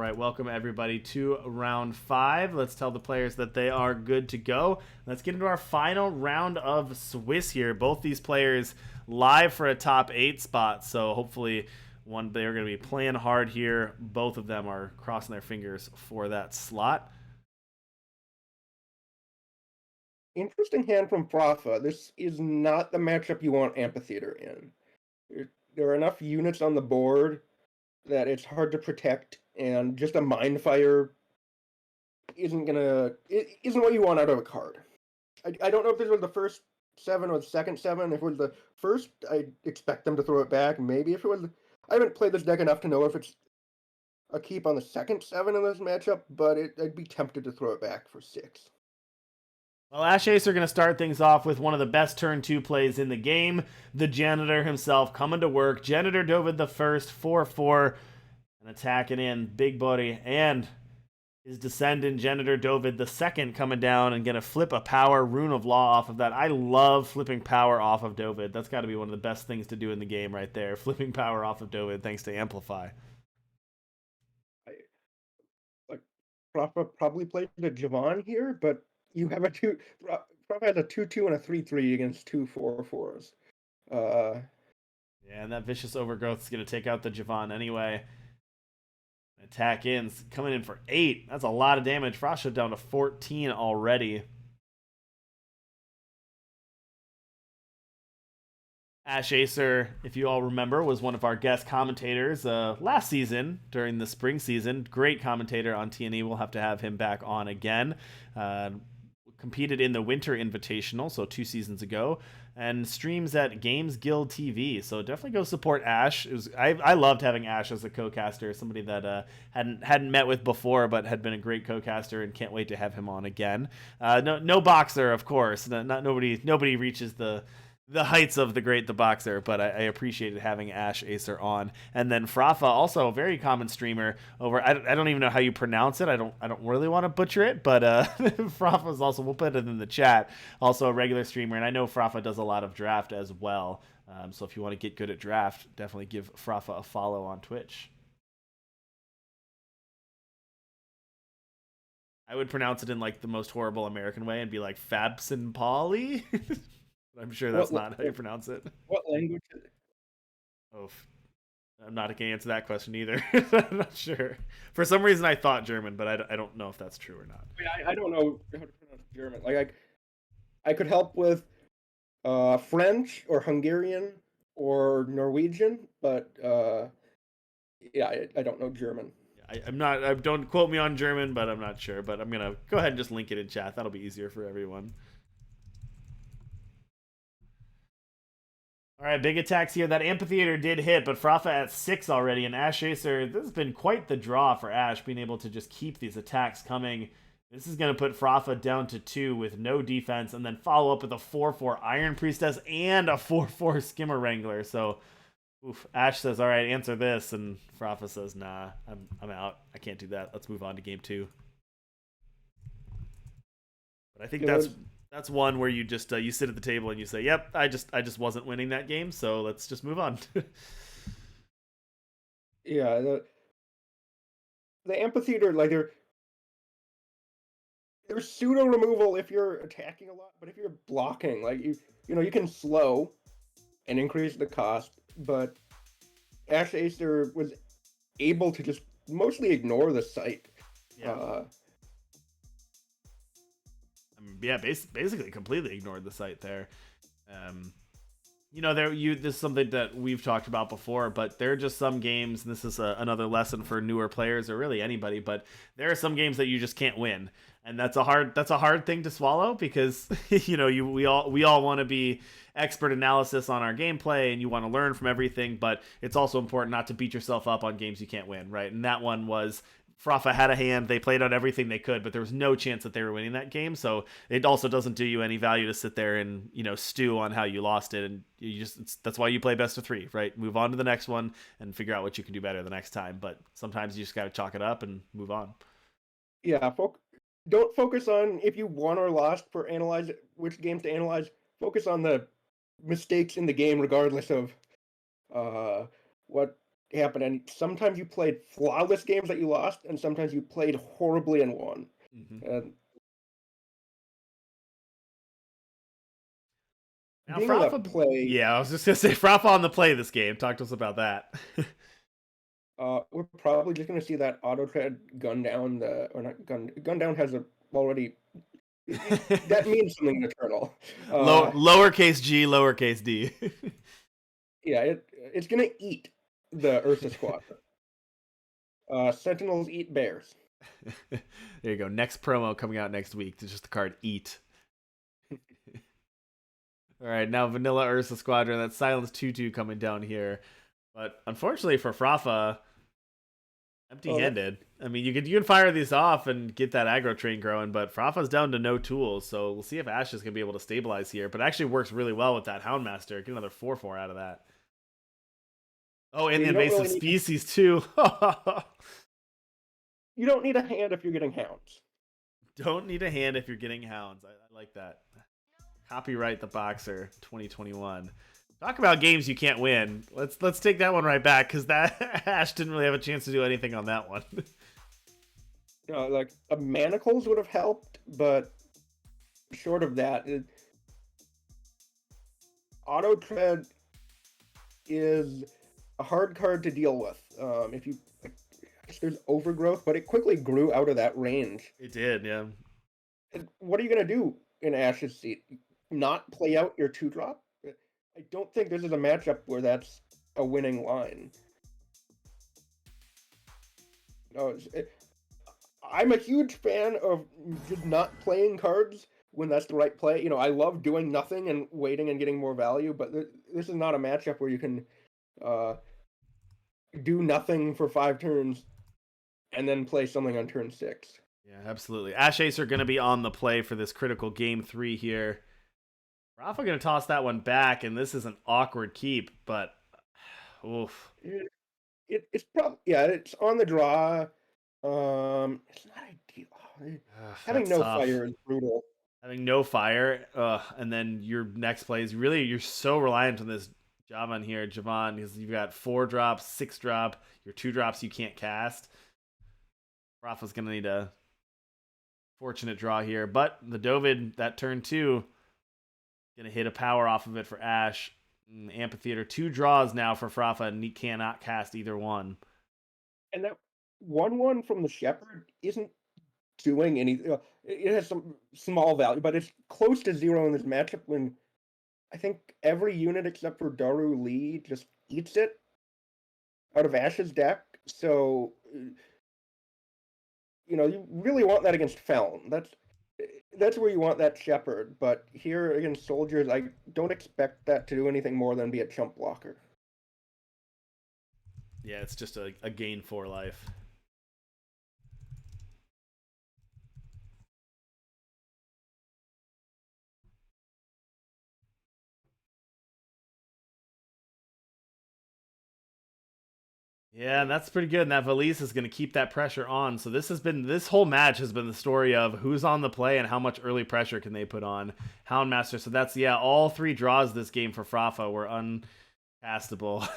right, welcome everybody to round 5. Let's tell the players that they are good to go. Let's get into our final round of Swiss here. Both these players live for a top 8 spot, so hopefully they're going to be playing hard here. Both of them are crossing their fingers for that slot. Interesting hand from Frafa. This is not the matchup you want Amphitheater in. There are enough units on the board that it's hard to protect, and just a Mind Fire isn't what you want out of a card. I don't know if this was the first 7 or the second 7. If it was the first, I expect them to throw it back. Maybe if it was, I haven't played this deck enough to know if it's a keep on the second 7 in this matchup, but I'd be tempted to throw it back for 6. Well, AsheAcer are going to start things off with one of the best turn 2 plays in the game. The Janitor himself coming to work. Janitor Dovid the first, 4-4, and attacking in. Big buddy. And his descendant, Janitor Dovid the second, coming down and going to flip a power Rune of Law off of that. I love flipping power off of Dovid. That's got to be one of the best things to do in the game right there. Flipping power off of Dovid thanks to Amplify. Rafa probably played a Javon here, but you have Rafa has a 2-2 and a 3-3 against 2 4-4s. Yeah, and that Vicious Overgrowth is going to take out the Javon anyway. Attack ins coming in for 8. That's a lot of damage. Frafa down to 14 already. AsheAcer, if you all remember, was one of our guest commentators last season during the spring season. Great commentator on TNE. We'll have to have him back on again. Competed in the Winter Invitational, so 2 seasons ago, and streams at Games Guild TV. So definitely go support Ash. I loved having Ash as a co-caster, somebody that hadn't met with before, but had been a great co-caster, and can't wait to have him on again. No boxer, of course. Nobody reaches the heights of the great the boxer, but I appreciated having AsheAcer on. And then Frafa, also a very common streamer over. I don't even know how you pronounce it. I don't really want to butcher it, but Frafa is also, we'll put it in the chat, also a regular streamer, and I know Frafa does a lot of draft as well. So if you want to get good at draft, definitely give Frafa a follow on Twitch. I would pronounce it in like the most horrible American way and be like Fabson Polly. I'm sure that's not how you pronounce it. What language is it? Oh, I'm not going to answer that question either. I'm not sure. For some reason, I thought German, but I don't know if that's true or not. I don't know how to pronounce German. Like I could help with French or Hungarian or Norwegian, but yeah, I don't know German. I'm not. Don't quote me on German, but I'm not sure. But I'm gonna go ahead and just link it in chat. That'll be easier for everyone. All right, big attacks here. That Amphitheater did hit, but Frafa at 6 already, and AsheAcer, this has been quite the draw for Ash, being able to just keep these attacks coming. This is going to put Frafa down to 2 with no defense, and then follow up with a 4-4 Iron Priestess and a 4-4 Skimmer Wrangler. So, Ash says, all right, answer this, and Frafa says, nah, I'm out. I can't do that. Let's move on to game 2. But I think that's one where you just you sit at the table and you say, "Yep, I just wasn't winning that game, so let's just move on." Yeah, the Amphitheater, like there's pseudo removal if you're attacking a lot, but if you're blocking, like you can slow and increase the cost, but AsheAcer was able to just mostly ignore the site. Yeah. Yeah, basically completely ignored the site there. This is something that we've talked about before, but there are just some games, and this is another lesson for newer players or really anybody, but there are some games that you just can't win, and that's a hard thing to swallow because we all want to be expert analysis on our gameplay, and you want to learn from everything, but it's also important not to beat yourself up on games you can't win, right? And that one was, Frafa had a hand, they played out everything they could, but there was no chance that they were winning that game, so it also doesn't do you any value to sit there and, stew on how you lost it, and that's why you play best of 3, right? Move on to the next one and figure out what you can do better the next time, but sometimes you just gotta chalk it up and move on. Yeah, don't focus on if you won or lost for analyze which games to analyze. Focus on the mistakes in the game regardless of what happen. And sometimes you played flawless games that you lost, and sometimes you played horribly and won. Mm-hmm. And Now, being on the Frafa, play, yeah, I was just gonna say Frafa on the play this game. Talk to us about that. we're probably just going to see that auto tread gun down the or not gun down has a already that means something eternal. Lowercase g, lowercase d. Yeah, it's going to eat the Ursa Squadron. Sentinels eat bears. There you go. Next promo coming out next week. It's just the card eat. All right, now Vanilla Ursa Squadron. That's Silence 2-2 coming down here. But unfortunately for Frafa, Oh, that empty-handed. I mean, you can fire these off and get that aggro train growing, but Frafa's down to no tools, so we'll see if Ashe is gonna be able to stabilize here. But it actually works really well with that Houndmaster. Get another 4/4 out of that. Oh, and yeah, the you don't invasive really need species too. you don't need a hand if you're getting hounds. Don't need a hand if you're getting hounds. I like that. Copyright the Boxer 2021. Talk about games you can't win. Let's take that one right back because that Ashe didn't really have a chance to do anything on that one. Like manacles would have helped, but short of that, auto tread is a hard card to deal with. If you like, there's overgrowth, but it quickly grew out of that range. It did, yeah. And what are you gonna do in Ashe's seat? Not play out your 2-drop? I don't think this is a matchup where that's a winning line. No, I'm a huge fan of just not playing cards when that's the right play. I love doing nothing and waiting and getting more value, but this is not a matchup where you can uh, do nothing for 5 turns and then play something on turn 6. Yeah, absolutely. AsheAcer going to be on the play for this critical game 3 here. Rafa going to toss that one back, and this is an awkward keep, but oof. It's probably, yeah, it's on the draw. It's not ideal. Having That's no tough. fire is brutal. Having no fire, and then your next play is really, you're so reliant on this Javon here, Javon, because you've got 4 drops, 6-drop, your 2 drops you can't cast. Rafa's going to need a fortunate draw here, but the Dovid, that turn 2, going to hit a power off of it for Ashe. Amphitheater, 2 draws now for Frafa, and he cannot cast either one. And that 1/1 from the Shepherd isn't doing anything. It has some small value, but it's close to 0 in this matchup when I think every unit except for Daru Lee just eats it out of Ashe's deck. So, you really want that against Feln. That's where you want that Shepherd. But here against Soldiers, I don't expect that to do anything more than be a chump blocker. Yeah, it's just a gain 4 life. Yeah, and that's pretty good. And that Valise is going to keep that pressure on. So this whole match has been the story of who's on the play and how much early pressure can they put on Houndmaster. So that's all 3 draws this game for Frafa were uncastable.